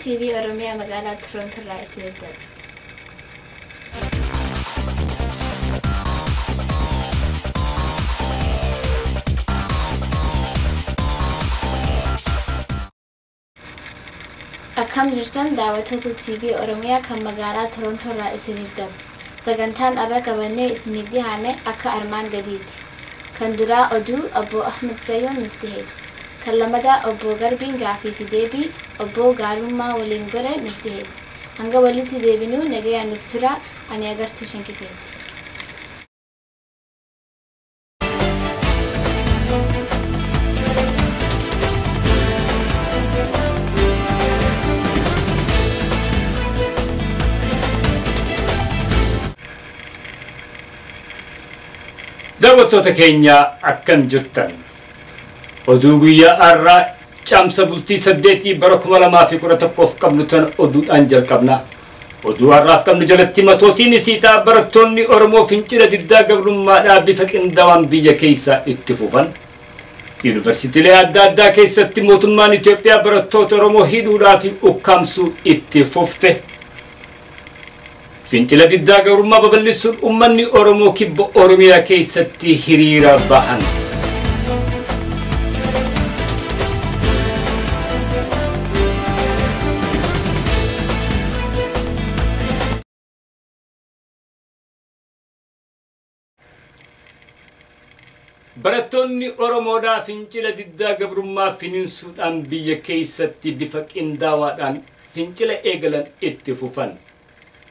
TV Oromiyaa magaalaa Toronto irraa isiniif darba. Akkam jirtan daawwattoota TV Oromiyaa kan magaalaa Toronto irraa isiniif darba. Sagantaan irra qabannee isiniif dhiyaanne akka armaan gadiiti. Kan duraa oduu Obbo Ahmed Sayyoon nuuf dhiyeessa. Kan lammataa Obbo Garbiin Gaafii fi Deebii Obbo Gaarummaa waliin godhe nuuf dhiyeessa. Hanga walitti deebinuu nagayaan nuuf tura. Ani Agartuu Shankifeeti. Daawwattoota keenya akkam jirtan. Oduu guyyaa har'aa caamsa bultii 8 bara 2011 qabnu tan oduudhaan jalqabna. Oduu har'aaf qabnu jalatti matootiin isiitaa barattoonni Oromoo fincila diddaa gabrummaadhaa bifa qindaawaan biyya keessaa itti fufan. Yuunivarsiitiilee adda addaa keessatti mootummaan Itoophiyaa barattoota Oromoo hidhuudhaa fi ukkaamsuu itti fufte. Fincila diddaa gabrummaa babal'isuun uummanni Oromoo kibba Oromiyaa keessatti hiriira bahan. Barattoonni Oromoodhaa fincila diddaa gabrummaa finiinsuudhaan biyya keessatti bifa qindaawaadhaan fincila eegalan itti fufan.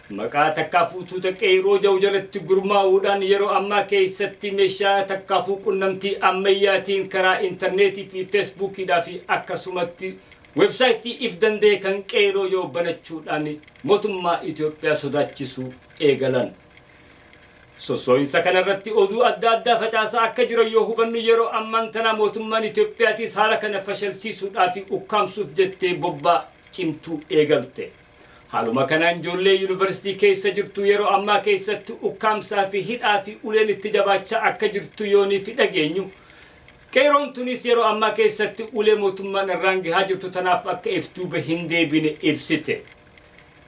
Maqaa takkaafuu tuuta qeeroo jau jalatti gurmaa'uudhaan yeroo ammaa keessatti meeshaa takkaafuu qunnamtii ammayyaatiin karaa intarneetii fi feesbuukiidhaa fi akkasumatti websaayitii if danda'e kan qeeroo yoo banachuudhaan mootummaa Itoophiyaa sodaachisuu eegalan. Sosoinsa kanarratti oduu adda addaa facaasaa akka jiran yoo hubannu yeroo ammaan tana mootummaan Itoophiyaatis haala kana fashalsiisuudhaa fi ukkaamsuuf jettee bobbaa cimtuu eegalte. Haaluma kanaan ijoollee yuunivarsiitii keessa jirtu yeroo ammaa keessatti ukkaamsaa fi hidhaa fi uleen itti jabaachaa akka jirtu yoonii fi dhageenyu. Qeeroon tunis yeroo ammaa keessatti ulee mootummaan irraan gahaa jirtu tanaaf akka iftuuba hin deebine ibsite.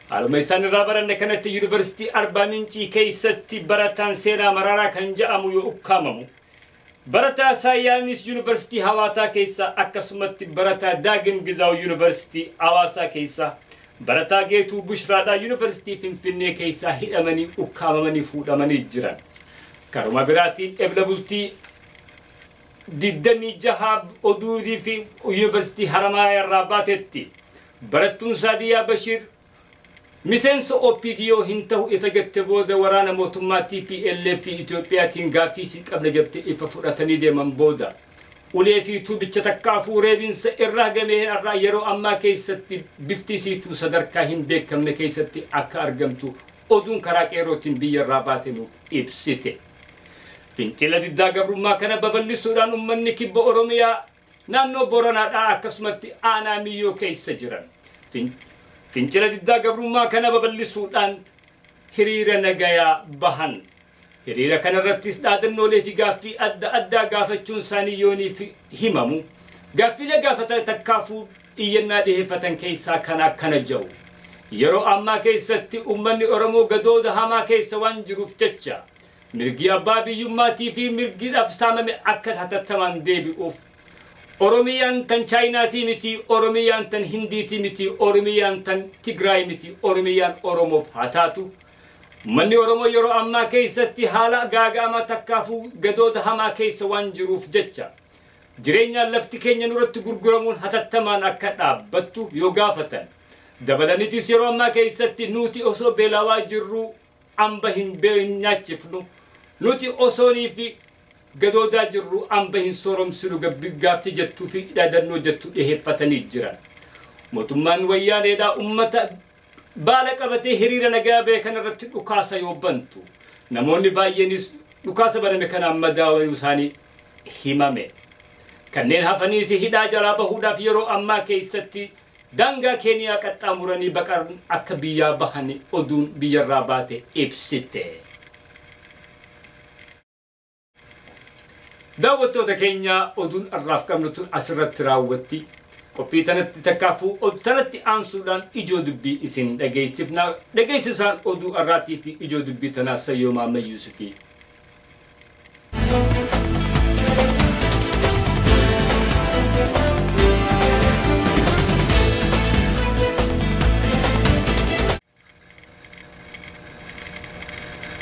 Haaluma isaan irraa baranne kanatti yuunivarsiitii Arbaa Mincii keessatti barataan seenaa Maraaraa kan jedhamu yoo ukkaamamu. Barataa Saayyaanis yuunivarsiitii Hawaasaa keessa akkasumatti barataa Daagin Gizaaw yuunivarsiitii Hawaasaa keessa. Barataa Geetuu Bushraadhaa yuunivarsiitii Finfinnee keessaa hidhamanii ukkaamamanii fuudhamanii jiran. Karuma biraatiin ebla bultii 26 oduudii fi yuunivarsiitii Haramayaa irraa baatetti barattuun Saadiyaa Bashir miseensa OPDO hin ta'u ifa jette booda waraana mootummaa TPLF fi Itoophiyaatiin gaaffii si qabna jette ifa fudhatanii deeman booda. Ulee fi tuubicha takkaafuu reebinsa irraa gamee irraa yeroo ammaa keessatti bifti isiituu sadarkaa hin beekamne keessatti akka argamtu oduun karaa qeerootiin biyya irraa baate nuuf ibsite. Fincila diddaa gabrummaa kana babal'isuudhaan uummanni kibba Oromiyaa naannoo Boranaadhaa akkasumatti aanaa Miyyoo keessa jiran. Fincila diddaa gabrummaa kana babal'isuudhaan hiriira nagayaa bahan. Hiriira kanarrattis dhaadannoolee fi gaaffii adda addaa gaafachuun isaanii yooniif himamu. Gaaffiilee gaafatan takkaafuu iyyannaa dhiheeffatan keessaa kan akkana jiru. Yeroo ammaa keessatti uummanni Oromoo gadooda hamaa keessa waan jiruuf jecha mirgi abbaa biyyummaatii fi mirgi dhabsaamame akka hatattamaan deebi'uuf. Oromiyaan tan Chaayinaatii miti, Oromiyaan tan Hindiitii miti, Oromiyaan tan Tigraay miti, Oromiyaan Oromoof haa taatu. Manni Oromoo yeroo ammaa keessatti haala gaaga'amaa takkaafuu gadooda hamaa keessa waan jiruuf jecha jireenyaan lafti keenya nurratti gurguramuun hatattamaan akka dhaabbattu yoo gaafatan. Dabalaniitis yeroo ammaa keessatti nuti osoo beelawaa jirru amba hin nyaachifnu, nuti osoonii fi gadoodaa jirru amba hin sooromsinu gaaffii jettuu fi dhaadannoo jettu dhiheeffatanii jiran. Mootummaan wayyaaneedhaa uummata baala qabatee hiriira nagaa ba'e kanarratti dhukaasa yoo bantu. Namoonni baay'eenis dhukaasa baname kanaan madaawuu isaanii himame. Kanneen hafaniis hidhaa jalaa bahuudhaaf yeroo ammaa keessatti daangaa Keeniyaa qaxxaamuranii baqan akka biyyaa bahan oduun biyyarraa baate ibsite. Daawwattoota keenya oduun har'aaf qabnu tun asirratti raawwatti. qophii tanatti takkaafuu tanatti aansuudhaan ijoo dubbii isin dhageessifna dhageessisaan oduu arraatii fi ijoo dubbii tanaa Sayyoo Maammed Yuusufii.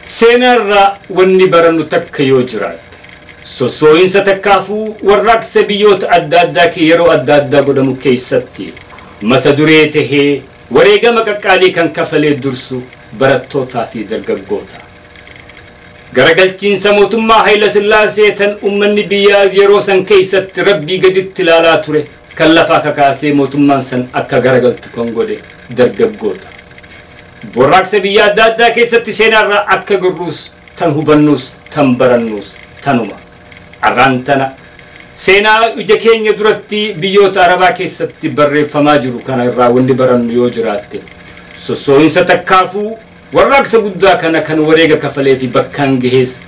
Seenarraa wanni barannu takka yoo jiraate sossoo'insa takkaafuu warraaqsa biyyoota adda addaa yeroo adda addaa godhamu keessatti mata duree tahee wareegama qaqqaalii kan kafalee dursu barattootaa fi dargaggoota. Garagalchiinsa mootummaa Hayila Sillaasee tan ummanni biyyaa yeroo san keessatti rabbii gaditti ilaalaa ture kan lafaa kakaasee mootummaan san akka garagaltu kan godhe dargaggoota. Warraaqsa biyya adda addaa keessatti seenarraa akka gurruus tan hubannus tan barannus tanuma. Arraantana seenaa ija keenya duratti biyyoota Arabaa keessatti barreeffamaa jiru kana irraa wanni barannu yoo jiraatte sossoo'insa takkaafuu warraaqsa guddaa kana kan wareega kafalee fi bakkaan gahees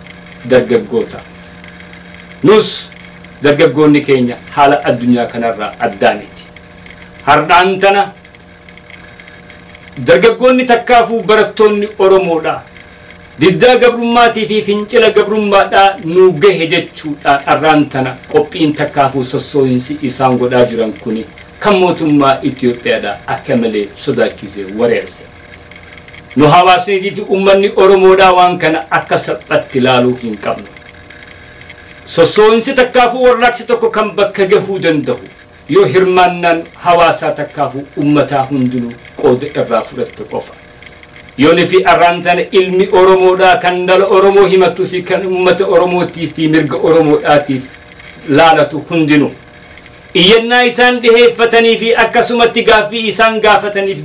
dargaggoota. Nus dargaggoonni keenya haala addunyaa kanarraa addaa miti. Har'aantana dargaggoonni takkaafuu barattoonni Oromoodha. Diddaa gabrummaatii fi fincila gabrummaadhaa nuu gahe jechuudhaan arraantana qophiin takkaafuu sossoo'insi isaan godhaa jiran kuni kan mootummaa Itoophiyaadhaa akka malee sodaachisee wareerse. Nu hawaasniitii fi uummanni Oromoodhaa waan kana akka salphatti ilaaluu hin qabnu. Sossoo'insi takkaafuu warraaqsi tokko kan bakka gahuu danda'u yoo hirmaannaan hawaasaa takkaafuu uummataa hundinuu qooda irraa fudhatte qofa. Yooni fi arraantana ilmi Oromoodhaa kan dhala Oromoo himatuu fi kan uummata Oromootii fi mirga Oromoodhaatiif laalatu hundinuu iyyannaa isaan dhiheeffatanii fi akkasumatti gaaffii isaan gaafataniif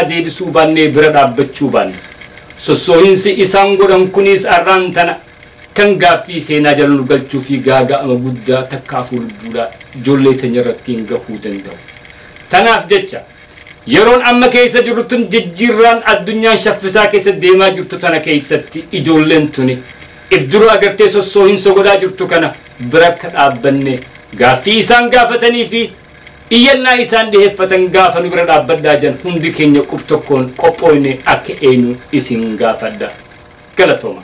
deebisuu baannee bira dhaabbachuu baanne. Sossoo'insi isaan godhan kunis arraantana kan gaaffii seenaa jala nu galchuu fi gaaga'ama guddaa takkaafuu lubbuudhaa ijoollee teenya irratti hin gahuu danda'u. Tanaaf jecha yeroon amma keessa jirtun jijjiirraan addunyaan shaffisaa keessa deemaa jirtu tana keessatti ijoolleen tuni if dura agartee sossoo'insa godhaa jirtu kana bira akka dhaabbanne gaaffii isaan gaafatanii fi iyyannaa isaan dhiheeffatan gaafa nu bira dhaabbaddaa jiran hundi keenya qub tokkoon qophoofne akka eenyu isin gaafadha. Galatooma.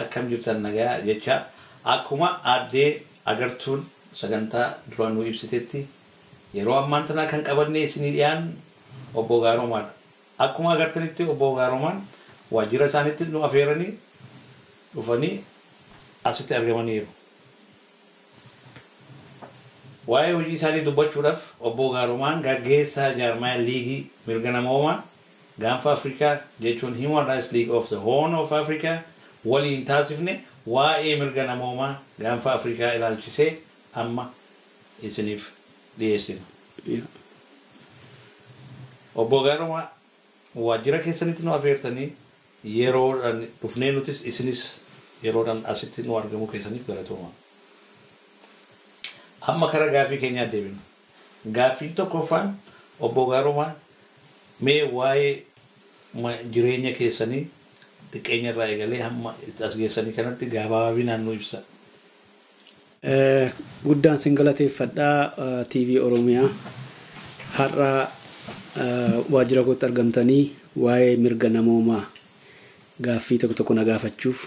Akkam jirtan nagaa jecha akkuma addee agartuun sagantaa duraan nu ibsitetti yeroo ammaan tana kan qabannee isinii dhiyaan obbo Gaaromaadha. Akkuma agartanitti obbo Gaaromaan waajjira isaaniitti nu afeeranii dhufanii asitti argamaniiru. Waa'ee hojii isaanii dubbachuudhaaf obbo Gaaromaan gaggeessaa jaarmaa liigii mirga namoomaa gaanfa Afrikaa jechuun Human Rights League of the Horn of Africa waliin taasifne waa'ee mirga namoomaa gaanfa Afrikaa ilaalchisee amma isiniif dhiyeessina. Obbo Gaaromaa waajjira keessanitti nu afeertanii yeroodhaan dhufnee nutis isinis yeroodhaan asitti nu argamu keessaniif galatooma. Amma kara gaaffii keenyaa deebinu. Gaaffiin tokkoffaan obbo Gaaromaa mee waa'ee jireenya keessanii xiqqeenya irraa eegalee hamma as geessanii kanatti gabaabinaan nu ibsa. Guddaan sin galateeffadhaa TV Oromiyaa har'a waajjira kootti argamtanii waa'ee mirga namoomaa gaaffii tokko na gaafachuuf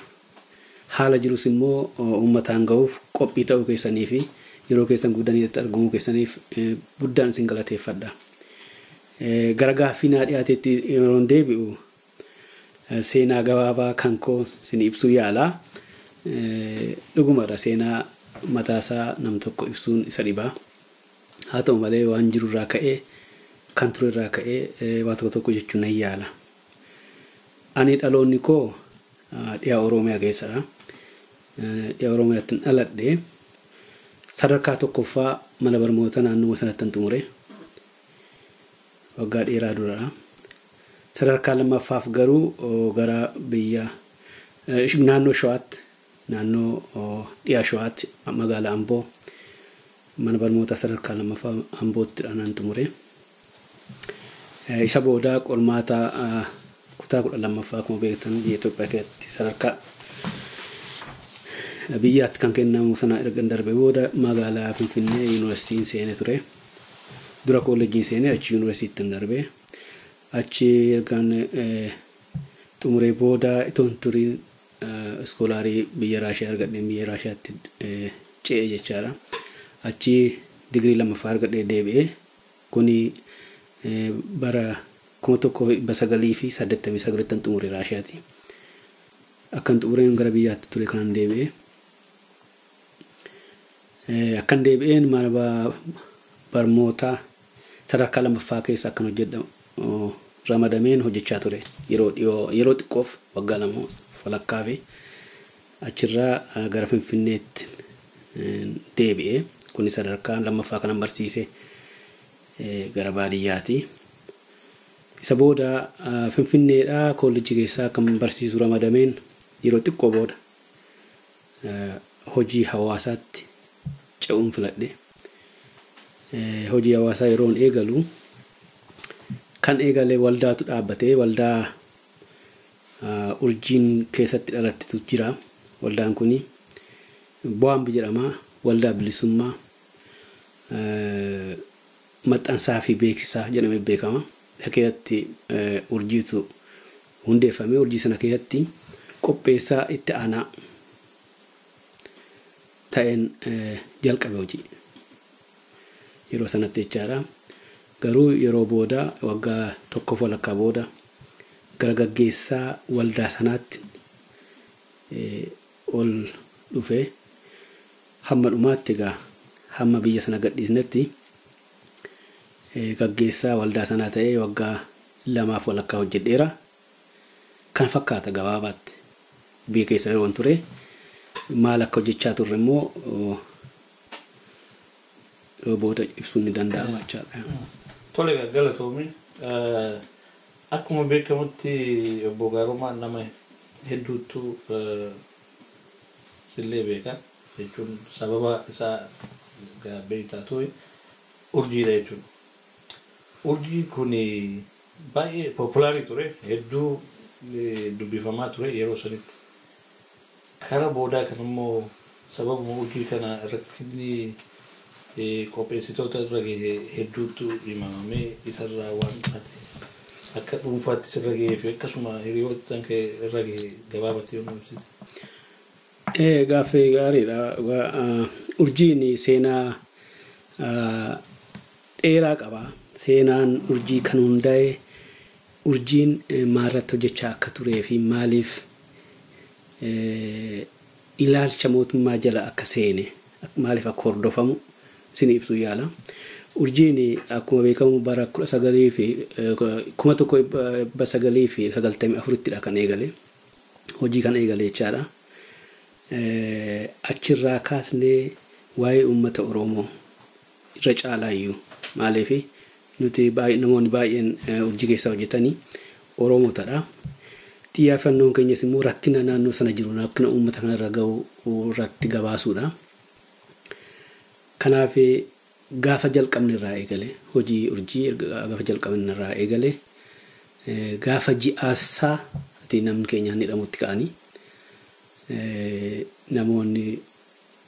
haala jirus immoo uummataan ga'uuf qophii ta'uu keessanii fi yeroo keessan guddanii argamuu keessaniif guddaan sin galateeffadha. Gara gaaffii naa dhiyaateetti yeroon deebi'u seenaa gabaabaa kan koo sin ibsuu yaalaa. Dhugumadha seenaa mataasaa nam tokko ibsuun isa dhibaa. Haa ta'u malee waan jiru irraa ka'ee kan ture irraa ka'ee waan tokko jechuun nan yaala. Ani dhaloonni koo dhiyaa Oromiyaa keessadha. Dhiyaa Oromiyaatti dhaladhe sadarkaa tokkoffaa mana barnoota naannoo sanatti xumure. Waggaa dheeraa dura. Sadarkaa lammaffaaf garuu gara biyya naannoo Shawaatti naannoo dhiyaa Shawaatti magaalaa Amboo mana barnoota sadarkaa lammaffaa Ambootti xumure. Isa booda qormaata kutaa 12ffaa akkuma beektan biyya Itoophiyaa keessatti sadarkaa biyyaatti kan kennamu sana erga darbe booda magaalaa Finfinnee yuunivarsiitiin seenee ture. Dura kolleejjiin seenee achi yuunivarsiitiin darbe. Achi ergaan xumuree booda itoon turiin iskoolaarii biyya Raashiyaa argadheen biyya Raashiyaatti ce'ee jechaadha. Achi digirii 2ffaa argadhee deebi'ee kuni bara 1989 xumuree Raashiyaati. Akkan xumureen gara biyyaatti ture kanan deebi'ee. Akkan deebi'een barnoota sadarkaa 2ffaa keessa akkan hojjedhamu ramadameen hojjechaa ture. Yeroo xiqqoof waggaa 2 walakkaa fi achirraa gara Finfinneetti deebi'ee kuni sadarkaa 2ffaa kanan barsiise gara baadiyyaati. Isa booda Finfinneedhaa kolleejjii keessaa kan barsiisu ramadameen yeroo xiqqoo booda hojii hawaasaatti ce'uun filadhe. Hojii hawaasaa yeroon eegalu kan eegalee waldaatu dhaabbatee waldaa urjiin keessatti dhalattetu jira. Waldaan kuni Boambi jedhama. Waldaa bilisummaa maxxansaa fi beeksisaa jedhamee beekama. Keessatti urjiitu hundeeffame. Urjii sana keessatti qopheessaa itti aanaa ta'een jalqabe hojii. Yeroo sanatti jechaadha. Garuu yeroo booda waggaa 1 walakkaa booda gara gaggeessaa waldaa sanaatti ol dhufe hamma dhumaatti egaa hamma biyya sana gadhiisnetti gaggeessaa waldaa sanaa ta'ee waggaa 2 walakkaa hojjedheera. Kan fakkaata gabaabaatti biyya keessa yeroo ture maal akka hojjechaa turre immoo booda ibsuun ni danda'ama jechaadha. Tole galatoomii akkuma beekamutti obbo Gaarumaan nama hedduutu sillee beeka jechuun sababa isaa beektaa ture urjiidha jechuudha. Urjii kun baay'ee populaarii ture, hedduu dubbifamaa ture yeroo sanitti. Kara boodaa kan immoo sababuma urjii kana rakkinni qopheessitoota irra gahe hedduutu himamamee isarraa waan ati akka dhuunfaatti sirra gahee fi akkasuma hiriyoota kee irra gahe gabaabatti yommuu ibsite. Gaaffii gaariidha. Urjiin seenaa dheeraa qaba. Seenaan urjii kan hundaa'e urjiin maalirratti hojjechaa akka turee fi maaliif ilaalcha mootummaa jala akka seene maaliif akka hordofamu isin ibsuu yaala. Urjiin akkuma beekamu bara 1994 kan eegale. Hojii kan eegale jechaadha. Achirraa kaasnee waa'ee uummata Oromoo irra caalaayyuu maaliif nuti namoonni baay'een urjii keessa hojjetanii Oromootadha. Xiyyeeffannoon keenyas immoo rakkina naannoo sana jiru rakkina uummata kanarra gahu irratti gabaasuudha. Kanaaf gaafa jalqabne irraa eegale hojii urjii gaafa jalqabne irraa eegale gaafa ji'aasaa ati namni keenyaan hidhamutti ka'anii namoonni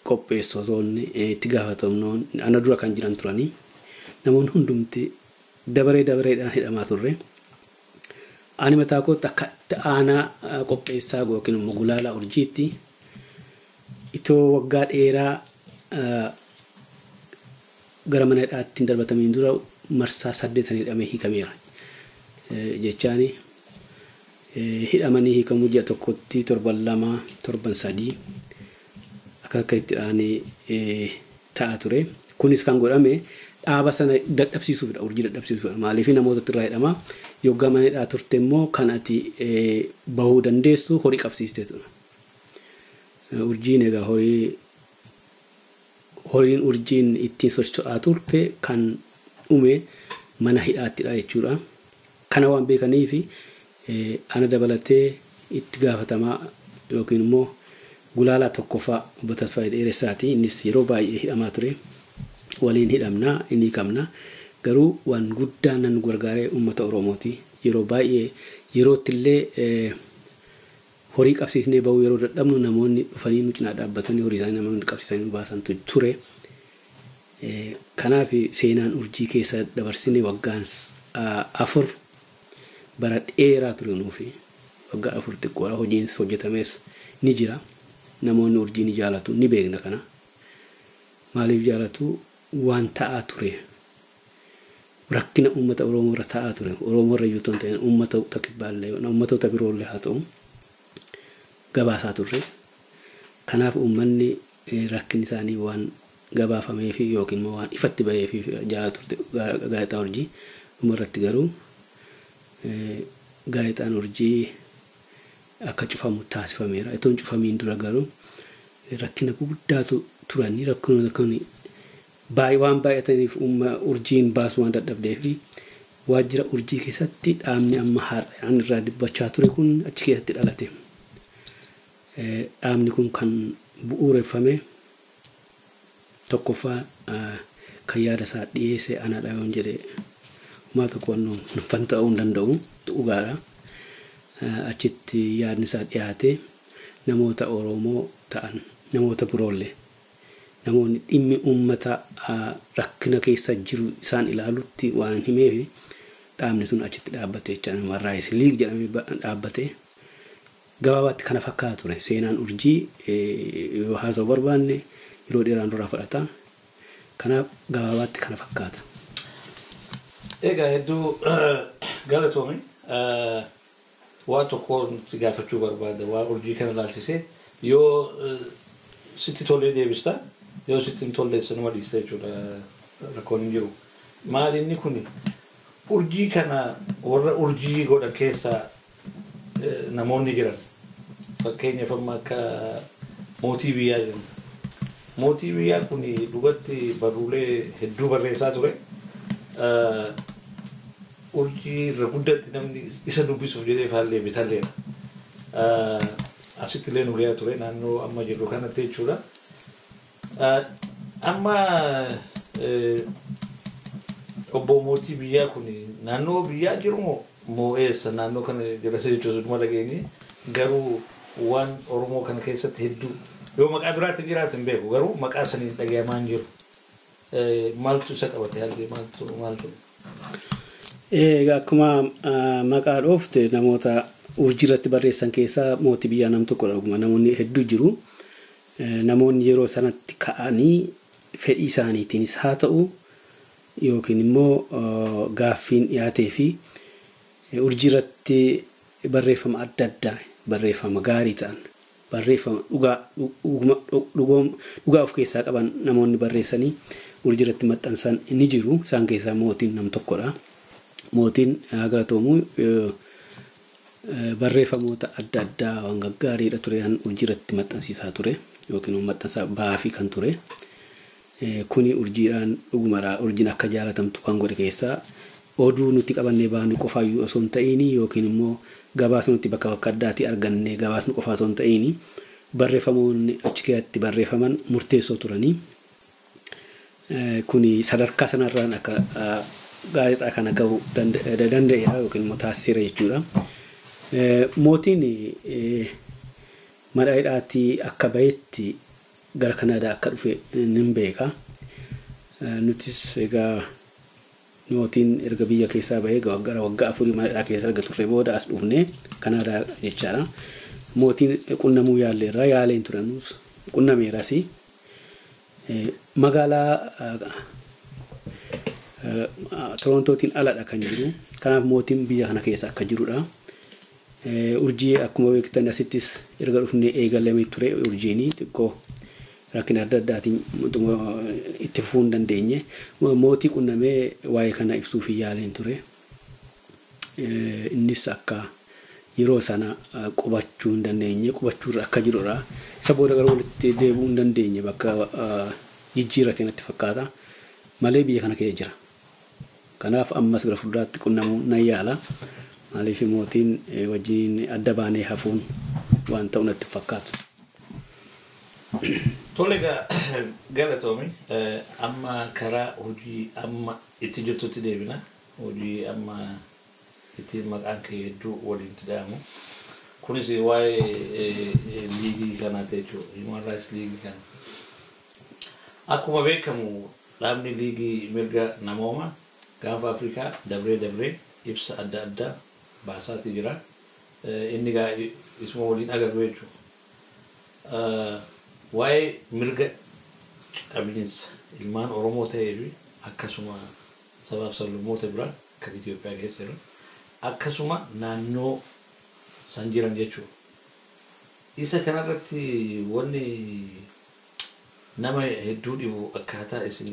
qopheessitoonni itti gaafatamnoon ana dura kan jiran turanii namoonni hundumti dabareedhaan hidhamaa turre. Ani mataa kootti akka aanaa qopheessaa yookiin immoo gulaalaa urjiitti itoo waggaa dheeraa gara mana hidhaatti darbatamiin dura marsaa 8 hidhamee hiikameera. Jechaani hidhamanii hiikamuu ji'a tokkotti 7 3 akka itti aanee ta'a ture. Kunis kan godhame dhaaba sana dadhabsiisuufidha. Urjii dadhabsiisuufidha. Maaliif namoota irraa hidhama yoggaa mana hidhaa turte immoo kan ati bahuu dandeessu horii qabsiistee ture. Urjiin egaa horiin urjiin ittiin socho'aa turte kan dhume mana hidhaattidha jechuudha. Kana waan beekaniif ana dabalatee itti gaafatamaa yookiin immoo gulaalaa tokkoffaa obbo Tasfaayee Dheeressaati. Innis yeroo baay'ee hidhamaa ture. Waliin hidhamna inni kamna garuu waan guddaan nan gargaaree uummata Oromooti. Yeroo baay'ee yerootti illee horii qabsiisnee bahuu yeroo dadhabnu namoonni dhufanii nu cinaa dhaabbatanii horii isaanii namoonni qabsiisanii baasantu ture. Kanaaf seenaan urjii keessa dabarsinee waggaan 4 bara dheeraa ture nuufi waggaa 4 xiqqoodha. Hojiin hojjetames ni jira. Namoonni urjii ni jaalatu ni beekna kana. Maaliif jaalatu? Waan ta'aa ture. Rakkina uummata Oromoo irra ta'aa ture. Oromoo irra yuutoon ta'een uummata takkibaallee uummatoota biroollee haa ta'u gabaasaa turre. Kanaaf uummanni rakkinni isaanii waan gabaafameef yookiin immoo waan ifatti baheef jaalatu gaazexaa urjii. Dhumarratti garuu gaazexaan urjii akka cufamu taasifameera. Itoon cufamiin dura garuu rakkina guddaatu turanii rakkinoota kun waan baay'ataniif urjiin baasu waan dadhabdeef waajjira urjii keessatti dhaabni amma har'aan irraa dubbachaa ture kun achi keessatti dhalate. Dhaabni kun kan bu'uureffame tokkoffaa kan yaada isaa dhiyeesse anaadha yoon jedhee maa tokko wannoon fan ta'uu hin danda'u dhugaadha. Achitti yaadni isaa dhiyaate namoota Oromoo ta'an namoota biroollee namoonni dhimmi uummata rakkina keessa jiru isaan ilaalutti waan himeef dhaabni sun achitti dhaabbate jecha namarraa isliig jedhamee dhaabbate. Gabaabaatti kana fakkaata ture seenaan urjii yoo haasa'u barbaanne yeroo dheeraan dura fudhata. Kanaaf gabaabaatti kana fakkaata. Egaa hedduu galatoomii waa tokko nuti gaafachuu barbaada waa urjii kana ilaalchisee yoo sitti tolee deebista yoo sitti hin tolle sanuma dhiista jechuudha rakkoon hin jiru. Maali inni kun urjii kana warra urjii godhan keessaa namoonni jiran fakkeenyaaf amma akka mootii biyyaa jiran. Mootii biyyaa kun dhugatti barruulee hedduu barreessaa ture. Urjii irra guddatti namni isa dubbisuuf jedhee faallee bitalleera. Asitti illee nu gahaa ture naannoo amma jirru kanatti jechuudha. Amma obbo mootii biyyaa kun naannoo biyyaa jiru moo eessa naannoo kana jiraate jechuudha dhuma dhageenye garuu waan Oromoo kana keessatti hedduu yoo maqaa biraatti jiraatan beeku garuu maqaa saniin dhagahamaa hin jiru. Maaltu isa qabate haalli maaltu? Egaa akkuma maqaa dhoofte namoota urjii irratti barreessan keessaa mootii biyyaa nam tokkodha. Dhuguma namoonni hedduu jiru. Namoonni yeroo sanatti ka'anii fedhii isaaniitiinis haa ta'u yookiin immoo gaaffiin dhiyaatee fi urjii irratti barreeffama adda addaa barreeffama gaarii ta'an barreeffama dhugaa of keessaa qaban namoonni barreessanii urjii irratti maxxansan ni jiru. Isaan keessaa mootiin nam tokkodha. Mootiin galatoomu barreeffamoota adda addaa waan gaggaariidha ture urjii irratti maxxansiisaa ture yookiin maxxansaa baafii kan ture. Kuni urjiidhaan dhugumaraa urjiin akka jaalatamtu kan godhe keessaa oduu nuti qabannee baanu qofaayyuu osoo hin ta'in yookiin immoo gabaasa nuti bakka addaatti argannee gabaasnu qofaa osoo hin ta'in barreeffamoonni achi keessatti barreeffaman murteessoo turanii. Kuni sadarkaa sanarraan akka gaazexaa kana gahuu danda'eera yookiin immoo taasiseera jechuudha. Mootiin madhaadhaatii akka bahetti gara Kanaadaa akka dhufe nin beeka. Nutis egaa mootiin erga biyya keessaa bahee gara waggaa 4 madhaadhaa keessa erga turre booda as dhufne Kanaadaa jechaadha. Mootiin qunnamuu yaalleerra yaaleen turanus qunnameeras magaalaa Torontootiin aladha kan jiru. Kanaaf mootiin biyya kana keessa akka jirudha. Urjii akkuma beektan asittis erga dhufnee eegalamee ture urjiin xiqqoo rakkina adda addaatiin itti fufuu hin dandeenye. Mootii qunnamee waa'ee kana ibsuuf yaaleen ture. Innis akka yeroo sana qubachuu hin dandeenye qubachuurra akka jirudha. Isa booda garuu walitti deebi'uu hin dandeenye bakka jijjiirratee natti fakkaata. Malee biyya kana keessa jira. Kanaaf ammas gara fuulduraatti qunnamuu nan yaala. Maaliif mootiin wajjin adda baanee hafuun waan ta'u natti fakkaatu. Tolega galatomi amma kara hojii amma itti jirtutti deebina hojii amma itti maqaan kee hedduu waliin tidaamu kunis waa'ee liigii kanaa jechuudha Human Rights League kana akkuma beekamu dhaabni liigii mirga namooma gaafa Afrikaa dabree ibsa adda addaa baasaati jira inni gaa isuma waliin agarru jechuudha waa'ee mirga qabiinsa ilmaan Oromoo ta'ee fi akkasuma sabaaf sablammoota biraa kan Itoophiyaa keessa jiran akkasuma naannoo san jiran jechuudha. Isa kanarratti wanni nama hedduu dhibu akkaataa isin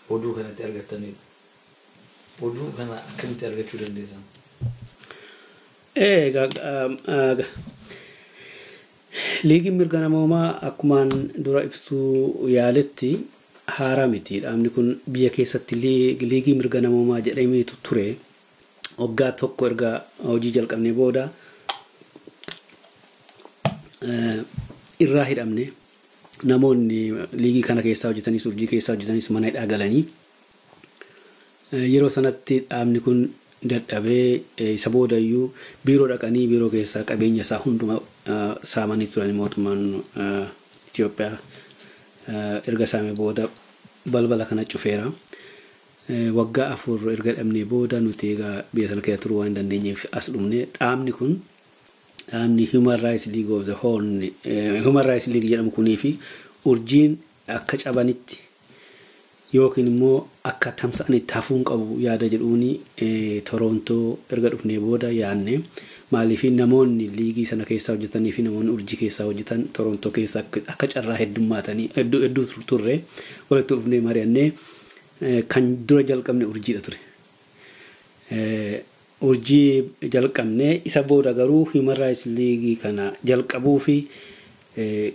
oduu kanatti argattanidha. Oduu kana akkamitti argachuu dandeessan? Liigiin mirga namoomaa akkumaan dura ibsuu yaaletti haaraa miti. Dhaabni kun biyya keessatti liigii mirga namoomaa jedhameetu ture. Waggaa tokko erga hojii jalqabnee booda irraa hidhamne namoonni liigii kana keessaa hojjetanis urjii keessaa hojjetanis mana hidhaa galanii yeroo sanatti dhaabni kun dadhabee isa boodayyuu biiroo dhaqanii biiroo keessaa qabeenya isaa hunduma saamanii turan mootummaan Itoophiyaa erga saamee booda balbala kana cufeera. Waggaa 4 erga dhabnee booda nuti egaa biyya sana keessa turuu waan dandeenyeef as dhumne dhaabni kun dhaabni Human Rights League of the Horn Human Rights League jedhamu kunii fi urjiin akka cabanitti yookiin immoo akka tamsa'anitti hafuun qabu yaada jedhuuni Torontoo erga dhufnee booda yaanne maaliif namoonni liigii sana keessa hojjetanii fi namoonni urjii keessa hojjetan Torontoo keessa akka carraa heddummaatanii hedduu turre walitti dhufnee mari'annee kan dura jalqabne urjiidha ture. Urjii jalqabne isa booda garuu Human Rights League kana jalqabuu fi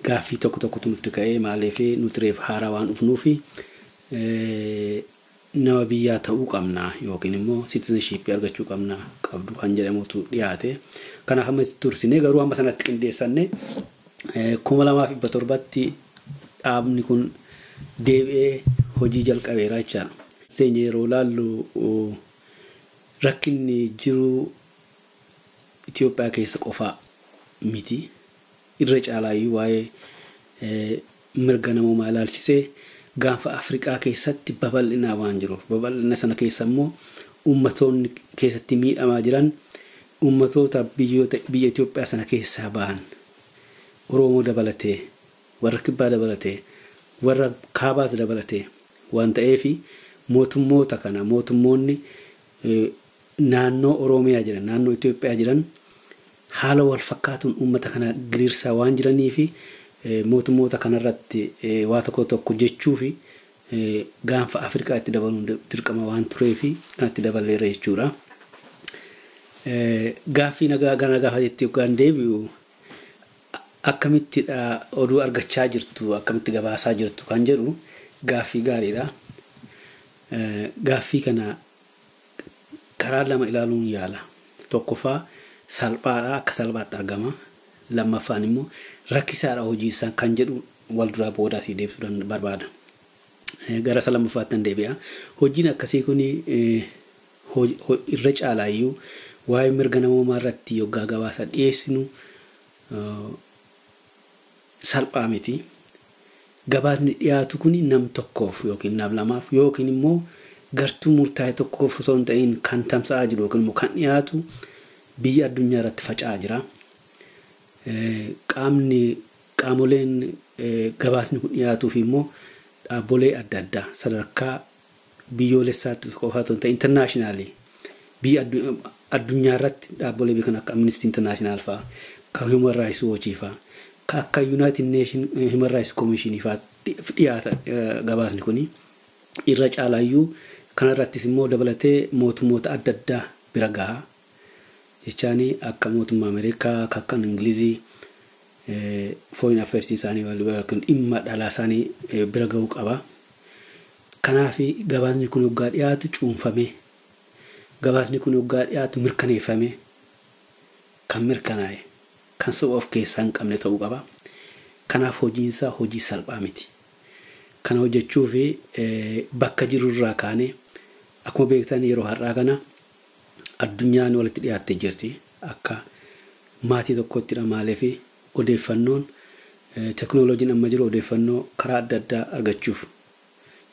gaaffii tokko nutti ka'ee maaliif nuti reef haaraa waan dhufnuufi nama biyyaa ta'uu qabna yookiin immoo citizenship argachuu qabdu kan jedhamutu dhiyaate. Kanaaf amma tursinee garuu amma sanatti qindeessanne 2007tti dhaabni kun deebi'ee hojii jalqabeera jecha. Seenyee yeroo laallu rakkinni jiru Itoophiyaa keessa qofa miti. Irra caalaayyuu waa'ee mirga namoomaa ilaalchisee gaafa Afrikaa keessatti babal'inaa waan jiruuf babal'ina sana keessa immoo ummatoonni keessatti miidhamaa jiran ummatoota biyya Itoophiyaa sana keessaa ba'an Oromoo dabalatee warra kibbaa dabalatee warra kaabaas dabalatee waan ta'eef mootummoonni naannoo Oromiyaa jiran naannoo Itoophiyaa jiran haala wal fakkaatuun ummata kana giriirsaa waan jiraniif mootummoota kanarratti waa tokko jechuu fi gaanfa Afrikaa itti dabaluun dirqama waan tureef kanatti dabaleera jechuudha. Gaaffii nagaa gaafatetti yookaan deebi'u akkamitti oduu argachaa jirtu akkamitti gabaasaa jirtu kan jedhu gaaffii gaariidha. Gaaffii kana karaa lama ilaaluun yaala. Tokkoffaa salphaadha akka salphaatti argama. Lammaffaan immoo rakkisaadha hojii isaa kan jedhu wal duraa booda si deebisuu barbaada. Gara lamaffaatti deebi'a. Hojiin akkasii kun irra caalaayyuu waa'ee mirga namoomaa irratti yoggaa gabaasa dhiyeessinu salphaa miti. Gabaasni dhiyaatu kun nam tokkoof yookiin nam lamaaf yookiin immoo gartuu murtaa'e tokkoof osoo hin ta'in kan tamsa'aa jiru yookiin immoo kan dhiyaatu biyya addunyaa irratti faca'aa jira. Qaamoleen gabaasni kun dhiyaatuuf immoo dhaabbolee adda addaa sadarkaa biyyoolessaatti qofaa osoo hin ta'in internationally biyya addunyaa irratti dhaabbolee beekan akka Amnesty International fa'aa kan Human Rights Watch fa'aa kan akka United Nations Human Rights Commission fa'aa dhiyaata gabaasni kun irra caalaayyuu kanarrattis immoo dabalatee mootummoota adda addaa bira gahaa jechaani akka mootummaa Ameerikaa akka Ingilizii foreign affairs isaanii waliin dhimma dhalaa isaanii bira gahuu qaba. Kanaaf gabaasni kun waggaa dhiyaatu cuunfame gabaasni kun waggaa dhiyaatu mirkaneeffame kan mirkanaa'e kan soba of keessaa hin qabne ta'uu qaba. Kanaaf hojiinsaa hojii salphaa miti. Kana hojjechuuf bakka jirurraa kaanee akkuma beektan yeroo har'aa kana addunyaan walitti dhiyaattee jirti. Akka maatii tokkottidha maaliif odeeffannoon teknooloojiin amma jiru odeeffannoo karaa adda addaa argachuuf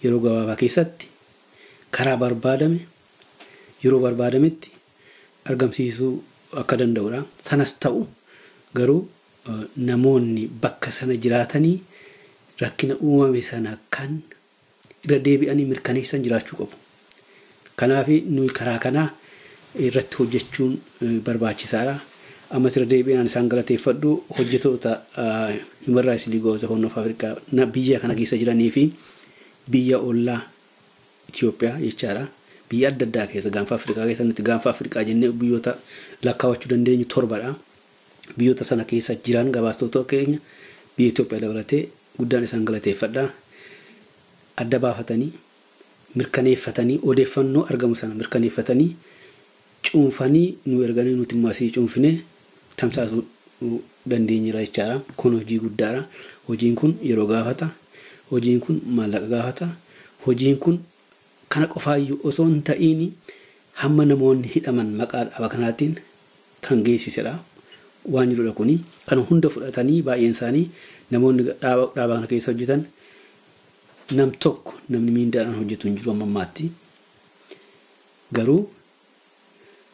yeroo gabaabaa keessatti karaa barbaadame yeroo barbaadametti argamsiisuu akka danda'udha. Sanas ta'u garuu namoonni bakka sana jiraatanii rakkina uumame sana kan irra deebi'anii mirkaneessan jiraachuu qabu. Kanaaf nuyi karaa kanaa irratti hojjechuun barbaachisaadha. Ammas irra deebi'aan isaan galateeffadhu hojjetoota Human Rights League of the Horn of Africa biyya kana keessa jiranii fi biyya ollaa Itoophiyaa jechaadha. Biyya adda addaa keessa gaanfa Afrikaa keessa nuti gaanfa Afrikaa jennee biyyoota lakkaawachuu dandeenyu 7dha. Biyyoota sana keessa jiran gabaastota keenya biyya Itoophiyaa dabalatee guddaan isaan galateeffadha. Adda baafatanii mirkaneeffatanii odeeffannoo argamu sana mirkaneeffatanii cuunfanii nu erganii nuti maasii cuunfinee tamsaasuu dandeenyira jechaadha. Kun hojii guddaadha. Hojiin kun yeroo gaafata. Hojiin kun maallaqa gaafata. Hojiin kun kana qofaayyuu osoo hin ta'iin hamma namoonni hidhaman maqaa dhaaba kanaatiin kan geessisedha. Waan jirudha kuni kan hunda fudhatanii baay'een isaanii namoonni dhaaba kana keessa hojjetan nam tokko namni miindaadhaan hojjetu hin jiru amma ammaatti. Garuu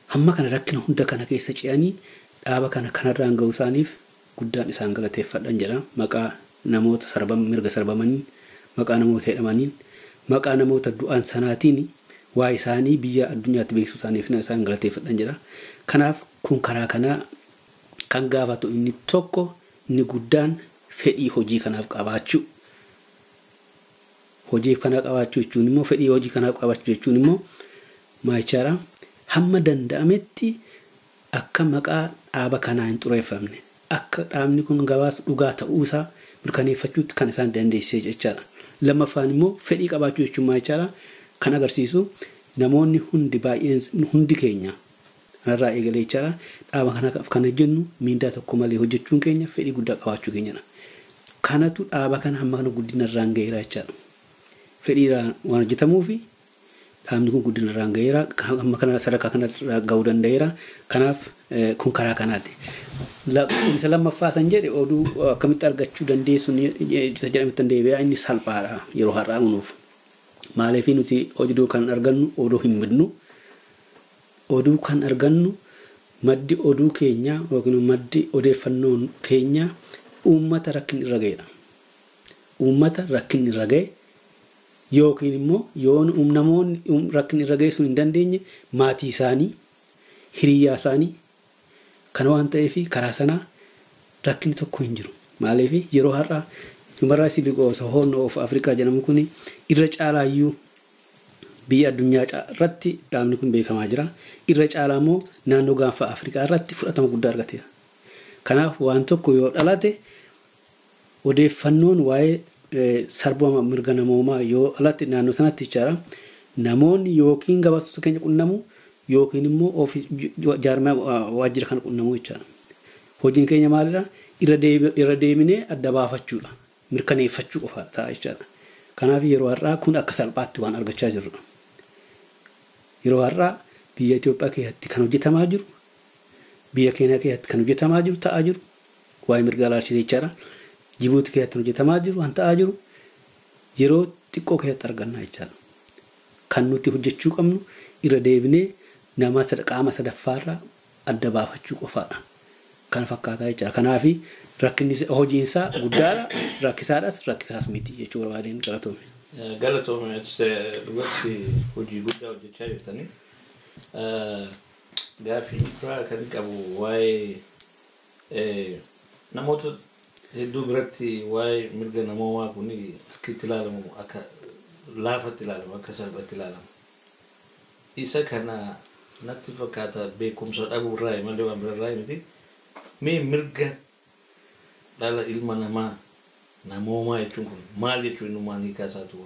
hamma kana rakkina hunda kana keessa ce'anii dhaaba kana kanarraan ga'uu isaaniif guddaan isaan galateeffadhan jedha. Maqaa namoota mirga sarbamanii, maqaa namoota hidhamanii, maqaa namoota du'an sanaatiin waa isaanii biyya addunyaatti beeksisuu isaaniif isaan galateeffadhan jedha. Kanaaf kun karaa kanaa kan gaafatu inni tokko inni guddaan fedhii hojii kanaaf qabaachuu. Hojii kana qabaachuu jechuun immoo fedhii hojii kanaaf qabaachuu jechuun immoo maayichaadha. Hamma danda'ametti akka maqaa dhaaba kanaa hin xureeffamne akka dhaabni kun gabaasa dhugaa ta'uusaa mirkaneeffachuutti kan isaan dandeessise jechaadha. Lammaffaan immoo fedhii qabaachuu jechuun maayichaadha. Kan agarsiisu namoonni hundi keenya kanarraa eegalee jechaadha. Dhaaba kanaaf kan jennu miindaa tokko malee hojjechuun keenya fedhii guddaa qabaachuu keenyadha. Kanatu dhaaba kana hamma kana guddinarraan ga'eera jechaadha. Fedhiidhaan waan hojjetamuufi dhaabni kun guddinarraan ga'eera. Amma kana sadarkaa kanarraa ga'uu danda'eera. Kanaaf kun karaa kanaati. Isa lammaffaa san jedhe oduu akkamitti argachuu dandeessuun jedhametti deebi'aa inni salphaadha yeroo har'aa unuuf. Maaliif nuti oduu kan argannu oduu hin midnu. Oduu kan argannu maddi oduu keenya yookiin maddi odeeffannoon keenya uummata rakkinni irra ga'eedha. Uummata rakkinni irra ga'e yookiin immoo yoo namoonni rakkinni irra ga'e sun hin dandeenye maatii isaanii hiriyyaa isaanii kana waan ta'eef karaa sanaa rakkinni tokko hin jiru. Maaliif yeroo har'aa Human Rights League of the Horn of Africa jedhamu kun irra caalaayyuu biyya addunyaa irratti dhaabni kun beekamaa jira. Irra caalaa immoo naannoo gaanfa Afrikaa irratti fudhatama guddaa argateera. Kanaaf waan tokko yoo dhalate odeeffannoon waa'ee sarbama mirga namoomaa yoo alatti naannoo sanatti jechaadha. Namoonni yookiin gabaasota keenya qunnamu yookiin immoo jaarmaa waajjira kana qunnamu jechaadha. Hojiin keenya maalidha? Irra deeminee adda baafachuudha. Mirkaneeffachuu qofa ta'a jechaadha. Kanaaf yeroo har'aa kun akka salphaatti waan argachaa jirrudha. Yeroo har'aa biyya Itoophiyaa keessatti kan hojjetamaa jiru, biyya keenya keessatti kan hojjetamaa jiru ta'aa jiru, waa'ee mirga ilaalchisee jechaadha. Jibuutii keessatti hojjetamaa jiru waan ta'aa jiru yeroo xiqqoo keessatti argannaa jechaadha. Kan nuti hojjechuu qabnu irra deebinee nama qaama sadaffaarraa adda baafachuu qofaadha. Kan fakkaataa jechaadha. Kanaaf rakkinni hojiinsaa guddaadha. Rakkisaas miti jechuu barbaadeen galatoome. Galatoome dhugatti hojii guddaa hojjechaa jirtanii. Gaaffii biraa kan qabu waa'ee namoota hedduu biratti waa'ee mirga namoomaa kun akka itti ilaalamu akka laafatti ilaalamu akka salphatti ilaalamu. Isa kana natti fakkaata beekumsa dhabuurraa malee waan biraarraa miti. Mee mirga dhala ilma namaa namoomaa jechuun kun maal jechuun inni maal hiikaa isaa tu'u?